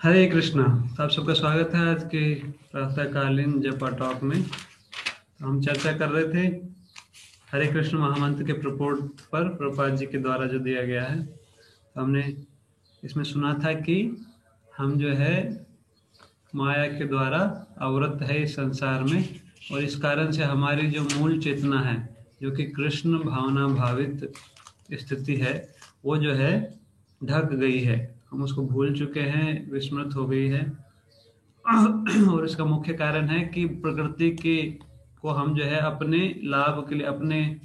हरे कृष्णा। तो आप सबका स्वागत है आज के प्रातःकालीन जपा टॉक में। तो हम चर्चा कर रहे थे हरे कृष्ण महामंत्र के प्रपोर्ट पर प्रभुपाद जी के द्वारा जो दिया गया है। तो हमने इसमें सुना था कि हम जो है माया के द्वारा आवृत है इस संसार में, और इस कारण से हमारी जो मूल चेतना है, जो कि कृष्ण भावना भावित स्थिति है, वो जो है ढक गई है। हम उसको भूल चुके हैं, विस्मृत हो गई है। और इसका मुख्य कारण है कि प्रकृति के को हम जो है अपने लाभ के लिए, अपने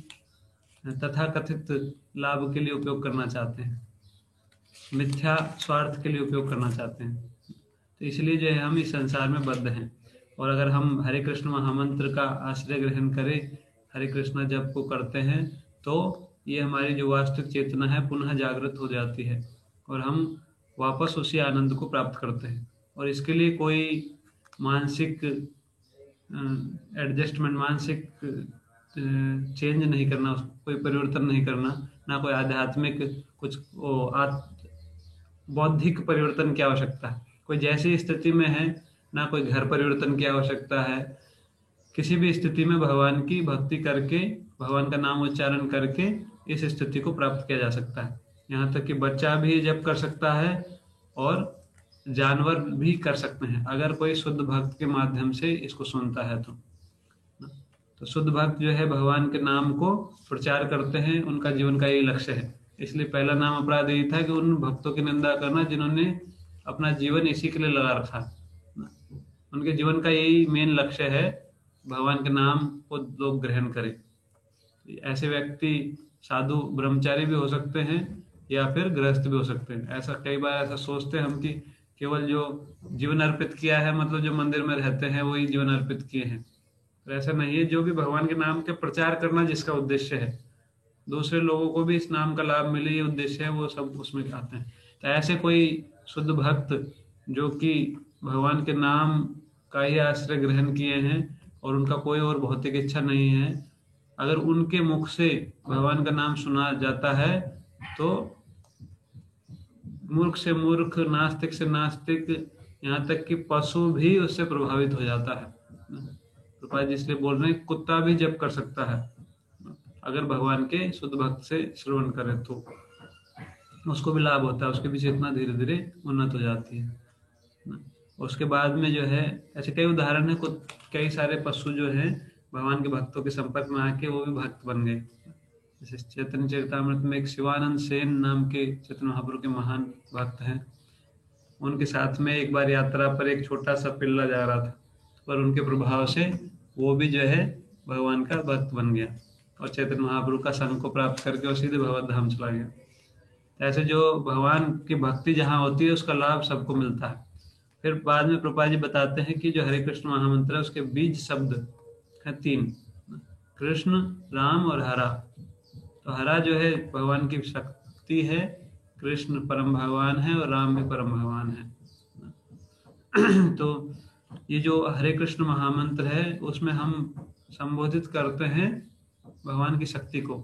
तथाकथित लाभ के लिए उपयोग करना चाहते हैं, मिथ्या स्वार्थ के लिए उपयोग करना चाहते हैं। तो इसलिए जो है हम इस संसार में बद्ध हैं। और अगर हम हरे कृष्ण महामंत्र का आश्रय ग्रहण करें, हरे कृष्ण जप को करते हैं, तो ये हमारी जो वास्तविक चेतना है पुनः जागृत हो जाती है और हम वापस उसी आनंद को प्राप्त करते हैं। और इसके लिए कोई मानसिक एडजस्टमेंट, मानसिक चेंज नहीं करना, कोई परिवर्तन नहीं करना, ना कोई आध्यात्मिक कुछ बौद्धिक परिवर्तन की आवश्यकता है। कोई जैसी स्थिति में है, ना कोई घर परिवर्तन की आवश्यकता है। किसी भी स्थिति में भगवान की भक्ति करके, भगवान का नाम उच्चारण करके इस स्थिति को प्राप्त किया जा सकता है। यहाँ तक कि बच्चा भी जप कर सकता है और जानवर भी कर सकते हैं, अगर कोई शुद्ध भक्त के माध्यम से इसको सुनता है तो शुद्ध भक्त जो है भगवान के नाम को प्रचार करते हैं, उनका जीवन का यही लक्ष्य है। इसलिए पहला नाम अपराध यही था कि उन भक्तों की निंदा करना जिन्होंने अपना जीवन इसी के लिए लगा रखा। उनके जीवन का यही मेन लक्ष्य है, भगवान के नाम को लोग ग्रहण करें। ऐसे व्यक्ति साधु ब्रह्मचारी भी हो सकते हैं या फिर गृहस्थ भी हो सकते हैं। ऐसा कई बार ऐसा सोचते हैं हम कि केवल जो जीवन अर्पित किया है, मतलब जो मंदिर में रहते हैं वही जीवन अर्पित किए हैं। तो ऐसा नहीं है। जो भी भगवान के नाम के प्रचार करना जिसका उद्देश्य है, दूसरे लोगों को भी इस नाम का लाभ मिले, ये उद्देश्य है, वो सब उसमें आते हैं। तो ऐसे कोई शुद्ध भक्त जो कि भगवान के नाम का ही आश्रय ग्रहण किए हैं और उनका कोई और भौतिक इच्छा नहीं है, अगर उनके मुख से भगवान का नाम सुना जाता है तो मूर्ख से मूर्ख, नास्तिक से नास्तिक, यहाँ तक कि पशु भी उससे प्रभावित हो जाता है। प्रभुपाद जी इसलिए बोल रहे हैं कुत्ता भी जप कर सकता है अगर भगवान के शुद्ध भक्त से श्रवण करे, तो उसको भी लाभ होता है, उसकी भी चेतना धीरे धीरे उन्नत हो जाती है। उसके बाद में जो है ऐसे कई उदाहरण है, कई सारे पशु जो है भगवान के भक्तों के संपर्क में आके वो भी भक्त बन गए। जैसे चैतन्य चरितामृत में एक शिवानंद सेन नाम के चैतन्य महाप्रभु के महान भक्त हैं। उनके साथ में एक बार यात्रा पर एक छोटा सा पिल्ला जा रहा था, पर उनके प्रभाव से वो भी जो है भगवान का भक्त बन गया और चैतन्य महाप्रभु का संग को प्राप्त करके वो सीधे भगवत धाम चला गया। ऐसे जो भगवान की भक्ति जहाँ होती है उसका लाभ सबको मिलता है। फिर बाद में प्रभुपाद जी बताते हैं कि जो हरे कृष्ण महामंत्र है उसके बीज शब्द है 3, कृष्ण, राम और हरा। तो हरा जो है भगवान की शक्ति है, कृष्ण परम भगवान है और राम भी परम भगवान है। तो ये जो हरे कृष्ण महामंत्र है उसमें हम संबोधित करते हैं भगवान की शक्ति को,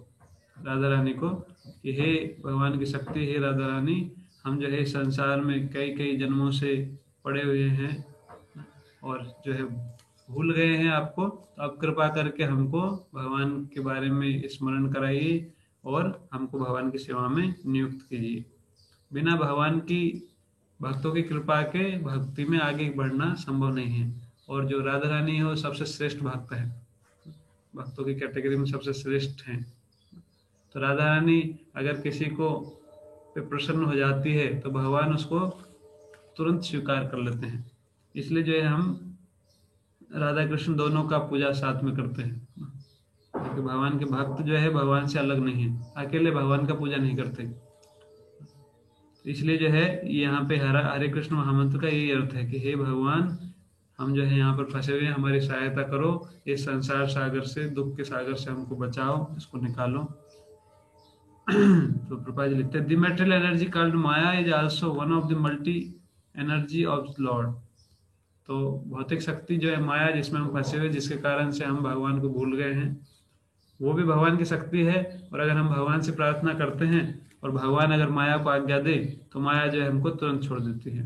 राधा रानी को, कि हे भगवान की शक्ति, हे राधा रानी, हम जो है संसार में कई कई जन्मों से पड़े हुए हैं और जो है भूल गए हैं आपको, तो आप कृपा करके हमको भगवान के बारे में स्मरण कराइए और हमको भगवान की सेवा में नियुक्त कीजिए। बिना भगवान की भक्तों की कृपा के भक्ति में आगे बढ़ना संभव नहीं है। और जो राधा रानी है वो सबसे श्रेष्ठ भक्त है, भक्तों की कैटेगरी में सबसे श्रेष्ठ हैं। तो राधा रानी अगर किसी को पे प्रसन्न हो जाती है तो भगवान उसको तुरंत स्वीकार कर लेते हैं। इसलिए जो है हम राधा कृष्ण दोनों का पूजा साथ में करते हैं, क्योंकि भगवान के भक्त जो है भगवान से अलग नहीं है, अकेले भगवान का पूजा नहीं करते। इसलिए जो है यहाँ पे हरे कृष्ण महामंत्र का यही अर्थ है कि हे भगवान, हम जो है यहाँ पर फंसे हुए हैं, हमारी सहायता करो, इस संसार सागर से, दुख के सागर से हमको बचाओ, इसको निकालो। तो प्रभुपाद जी लिखते हैं, the material energy called Maya is also one of the multi energy of Lord. तो भौतिक शक्ति जो है माया, जिसमें हम फंसे हुए, जिसके कारण से हम भगवान को भूल गए हैं, वो भी भगवान की शक्ति है। और अगर हम भगवान से प्रार्थना करते हैं और भगवान अगर माया को आज्ञा दे तो माया जो है हमको तुरंत छोड़ देती है।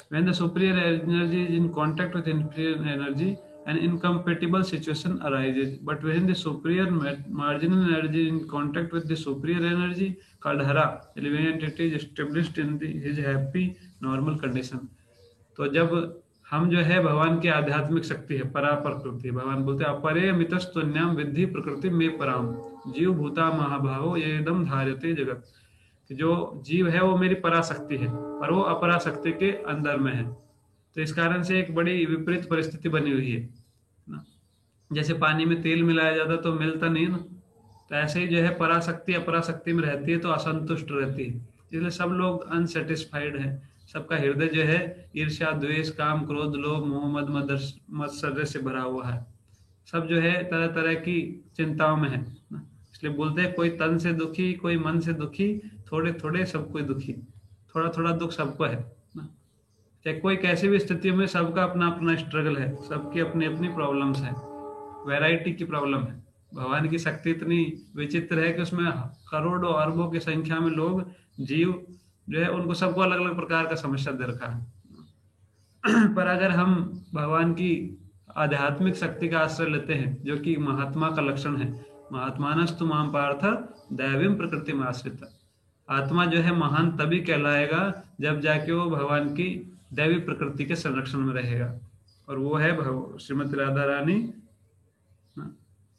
When the superior energy is in contact with inferior energy, an incompatible situation arises. But when the superior marginal energy is in contact with the superior energy, called hara, element, it is established in his happy normal condition. तो जब हम जो है भगवान की आध्यात्मिक शक्ति है, परा प्रकृति, भगवान बोलते हैं अपरे मितस्तुन्याम विद्धि प्रकृति में पराम जीव भूता महाभावो ये एकदम धार्यते जगत, कि जो जीव है वो मेरी पराशक्ति है पर वो अपराशक्ति के अंदर में है। तो इस कारण से एक बड़ी विपरीत परिस्थिति बनी हुई है ना। जैसे पानी में तेल मिलाया जाता तो मिलता नहीं ना, तो ऐसे ही जो है पराशक्ति अपराशक्ति में रहती है तो असंतुष्ट रहती है। इसलिए सब लोग अनसेटिस्फाइड है, सबका हृदय जो है ईर्ष्या द्वेष काम क्रोध लोभ मोह मद मत्सर्य से भरा हुआ है। सब जो है तरह तरह की चिंताओं में है ना। इसलिए बोलते हैं कोई तन से दुखी कोई मन से दुखी, थोड़े थोड़े सब कोई दुखी, थोड़ा थोड़ा दुख सबको है ना। चाहे कोई कैसी भी स्थिति में सबका अपना अपना स्ट्रगल है, सबकी अपनी अपनी प्रॉब्लम्स है, वैरायटी की प्रॉब्लम है। भगवान की शक्ति इतनी विचित्र है कि उसमें करोड़ों अरबों की संख्या में लोग जीव जो है उनको सबको अलग अलग प्रकार का समस्या दे रखा है। पर अगर हम भगवान की आध्यात्मिक शक्ति का आश्रय लेते हैं जो कि महात्मा का लक्षण है, महात्मानस्तु माम पार्थ दैवीम प्रकृति में आश्रित, आत्मा जो है महान तभी कहलाएगा जब जाके वो भगवान की दैवी प्रकृति के संरक्षण में रहेगा, और वो है श्रीमती राधा रानी।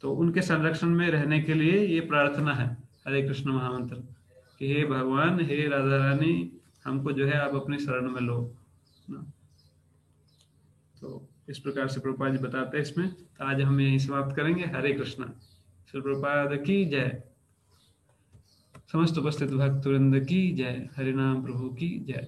तो उनके संरक्षण में रहने के लिए ये प्रार्थना है हरे कृष्ण महामंत्र कि हे भगवान हे राधा रानी हमको जो है आप अपनी शरण में लो ना। तो इस प्रकार से प्रभुपाद जी बताते हैं इसमें। तो आज हम यही समाप्त करेंगे। हरे कृष्णा। श्री प्रभुपाद की जय। समस्त उपस्थित भक्तवृंद की जय। हरिनाम प्रभु की जय।